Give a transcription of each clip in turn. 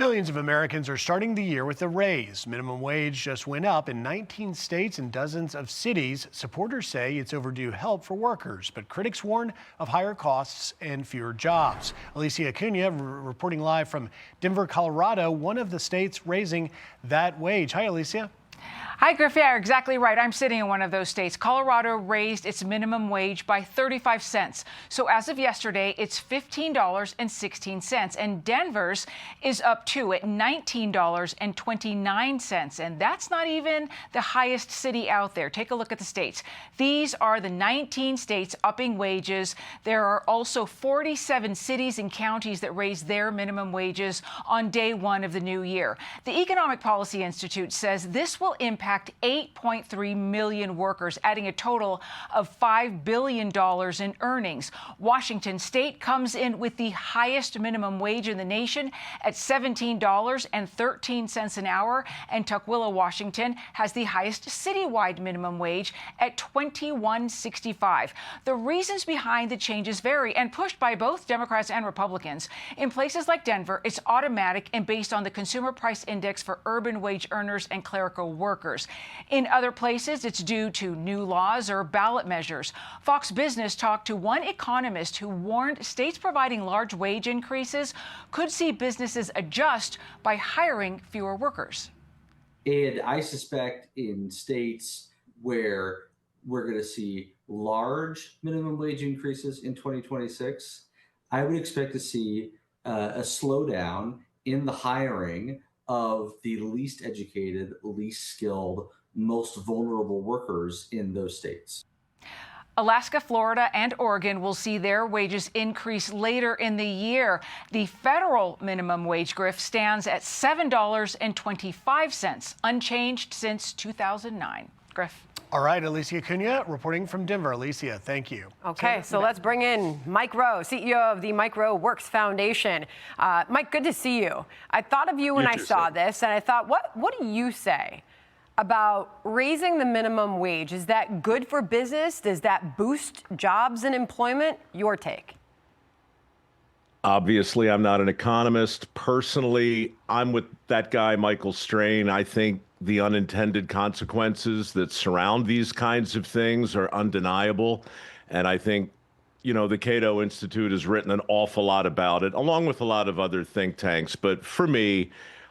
Millions of Americans are starting the year with a raise. Minimum wage just went up in 19 states and dozens of cities. Supporters say it's overdue help for workers, but critics warn of higher costs and fewer jobs. Alicia Acuna reporting live from Denver, Colorado, one of the states raising that wage. Hi, Alicia. Hi, Griff. Yeah, exactly right. I'm sitting in one of those states. Colorado raised its minimum wage by 35 cents. So as of yesterday, it's $15.16. And Denver's is up too at $19.29. And that's not even the highest city out there. Take a look at the states. These are the 19 states upping wages. There are also 47 cities and counties that raised their minimum wages on day one of the new year. The Economic Policy Institute says this will impact 8.3 million workers, adding a total of $5 billion in earnings. Washington State comes in with the highest minimum wage in the nation at $17.13 an hour, and Tukwila, Washington, has the highest citywide minimum wage at $21.65. The reasons behind the changes vary and pushed by both Democrats and Republicans. In places like Denver, it's automatic and based on the Consumer Price Index for urban wage earners and clerical workers. In other places, it's due to new laws or ballot measures. Fox Business talked to one economist who warned states providing large wage increases could see businesses adjust by hiring fewer workers. And I suspect in states where we're going to see large minimum wage increases in 2026, I would expect to see a slowdown in the hiring of the least educated, least skilled, most vulnerable workers in those states. Alaska, Florida, and Oregon will see their wages increase later in the year. The federal minimum wage, Griff, stands at $7.25, unchanged since 2009. Griff. All right, Alicia Acuna reporting from Denver. Alicia, thank you. Okay, so let's bring in Mike Rowe, CEO of the MikeRoweWorks Foundation. Mike, good to see you. I thought of you when I saw this, and I thought, what do you say about raising the minimum wage? Is that good for business? Does that boost jobs and employment? Your take. Obviously, I'm not an economist. Personally, I'm with that guy, Michael Strain. I think the unintended consequences that surround these kinds of things are undeniable. And I think, the Cato Institute has written an awful lot about it, along with a lot of other think tanks. But for me,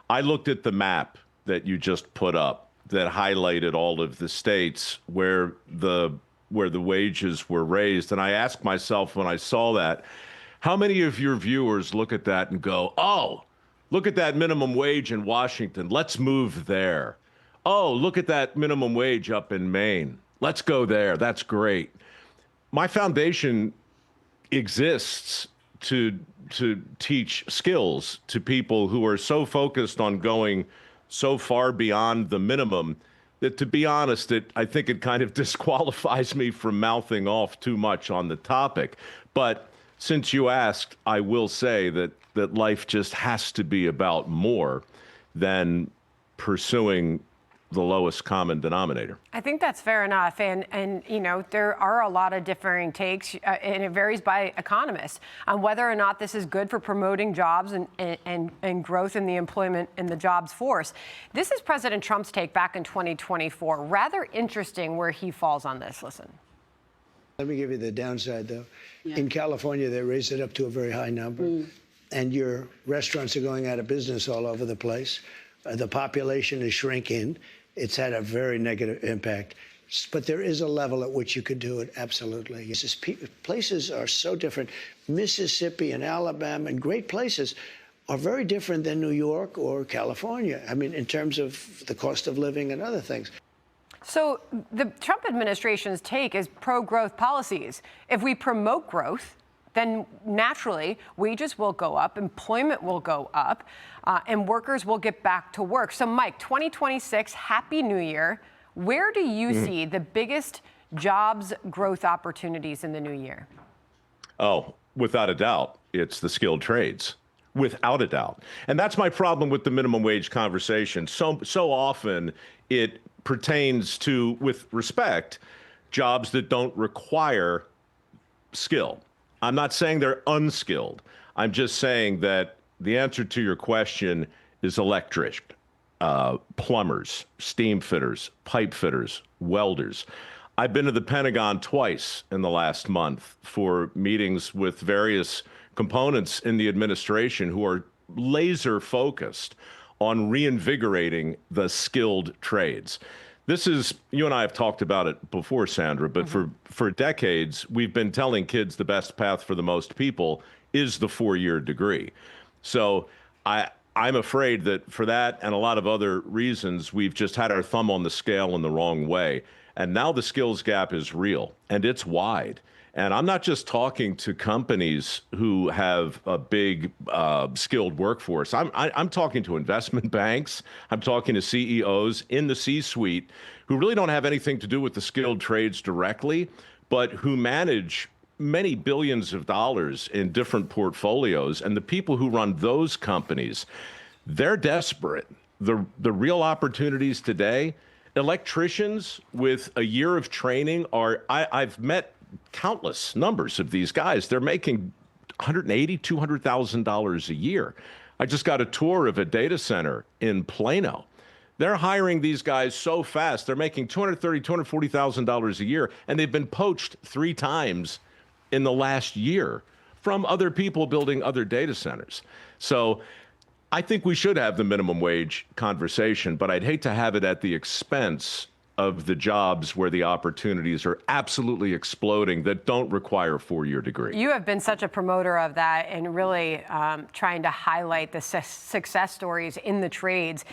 I looked at the map that you just put up that highlighted all of the states where the wages were raised. And I asked myself when I saw that, how many of your viewers look at that and go, oh, look at that minimum wage in Washington. Let's move there. Oh, look at that minimum wage up in Maine. Let's go there. That's great. My foundation exists to teach skills to people who are so focused on going so far beyond the minimum that, to be honest, I think it kind of disqualifies me from mouthing off too much on the topic. But since you asked, I will say that life just has to be about more than pursuing the lowest common denominator. I think that's fair enough. And there are a lot of differing takes, and it varies by economists on whether or not this is good for promoting jobs and growth in the employment in the jobs force. This is President Trump's take back in 2024. Rather interesting where he falls on this. Listen. Let me give you the downside, though. Yeah. In California, they raised it up to a very high number, and your restaurants are going out of business all over the place. The population is shrinking. It's had a very negative impact. But there is a level at which you could do it, absolutely. Places are so different. Mississippi and Alabama and great places are very different than New York or California. I mean, in terms of the cost of living and other things. So the Trump administration's take is pro-growth policies. If we promote growth, then naturally wages will go up, employment will go up, and workers will get back to work. So, Mike, 2026, Happy New Year. Where do you see the biggest jobs growth opportunities in the new year? Oh, without a doubt, it's the skilled trades. Without a doubt. And that's my problem with the minimum wage conversation. So often it pertains to, with respect, jobs that don't require skill. I'm not saying they're unskilled. I'm just saying that The answer to your question is electrician, plumbers, steam fitters, pipe fitters, welders. I've been to the Pentagon twice in the last month for meetings with various components in the administration who are laser focused on reinvigorating the skilled trades. This is, you and I have talked about it before, Sandra, but for decades, we've been telling kids the best path for the most people is the 4-year degree. So I'm afraid that for that and a lot of other reasons, we've just had our thumb on the scale in the wrong way. And now the skills gap is real and it's wide. And I'm not just talking to companies who have a big skilled workforce. I'm talking to investment banks. I'm talking to CEOs in the C-suite who really don't have anything to do with the skilled trades directly, but who manage many billions of dollars in different portfolios. And the people who run those companies, they're desperate. The real opportunities today, electricians with a year of training I've met countless numbers of these guys. They're making $180,000, $200,000 a year. I just got a tour of a data center in Plano. They're hiring these guys so fast. They're making $230,000, $240,000 a year, and they've been poached 3 times in the last year from other people building other data centers. So I think we should have the minimum wage conversation, but I'd hate to have it at the expense of the jobs where the opportunities are absolutely exploding that don't require a 4-year degree. You have been such a promoter of that and really trying to highlight the success stories in the trades.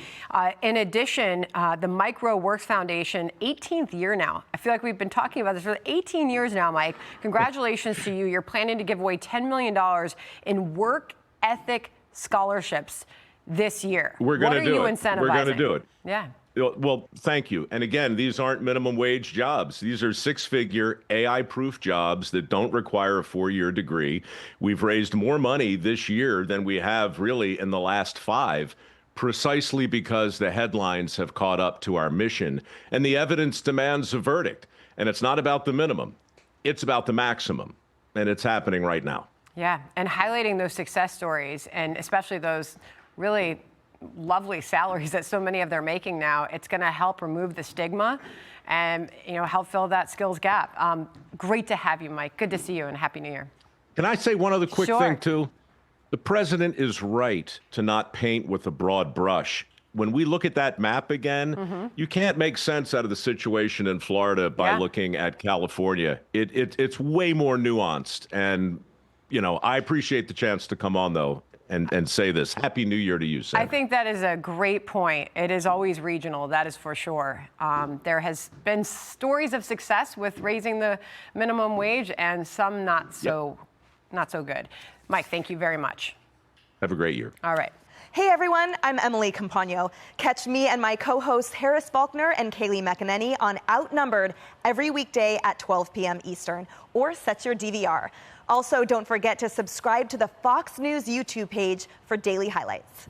In addition, the MikeRoweWorks Foundation, 18th year now. I feel like we've been talking about this for 18 years now, Mike. Congratulations to you. You're planning to give away $10 million in work ethic scholarships this year. We're going to do it. What are you incentivizing? We're going to do it. Yeah. Well, thank you. And again, these aren't minimum wage jobs. These are 6-figure AI-proof jobs that don't require a 4-year degree. We've raised more money this year than we have really in the last 5, precisely because the headlines have caught up to our mission. And the evidence demands a verdict. And it's not about the minimum. It's about the maximum. And it's happening right now. Yeah, and highlighting those success stories, and especially those really lovely salaries that so many of them are making now, it's going to help remove the stigma and help fill that skills gap. Great to have you, Mike. Good to see you, and Happy New Year. Can I say one other quick Sure. thing, too? The president is right to not paint with a broad brush. When we look at that map again, you can't make sense out of the situation in Florida by looking at California. It's way more nuanced. And, I appreciate the chance to come on, though, and say this. Happy New Year to you, Sam. I think that is a great point. It is always regional, that is for sure. There has been stories of success with raising the minimum wage and some not so good. Mike, thank you very much. Have a great year. All right. Hey everyone, I'm Emily Campagno. Catch me and my co-hosts Harris Faulkner and Kaylee McEnany on Outnumbered every weekday at 12 p.m. Eastern, or set your DVR. Also, don't forget to subscribe to the Fox News YouTube page for daily highlights.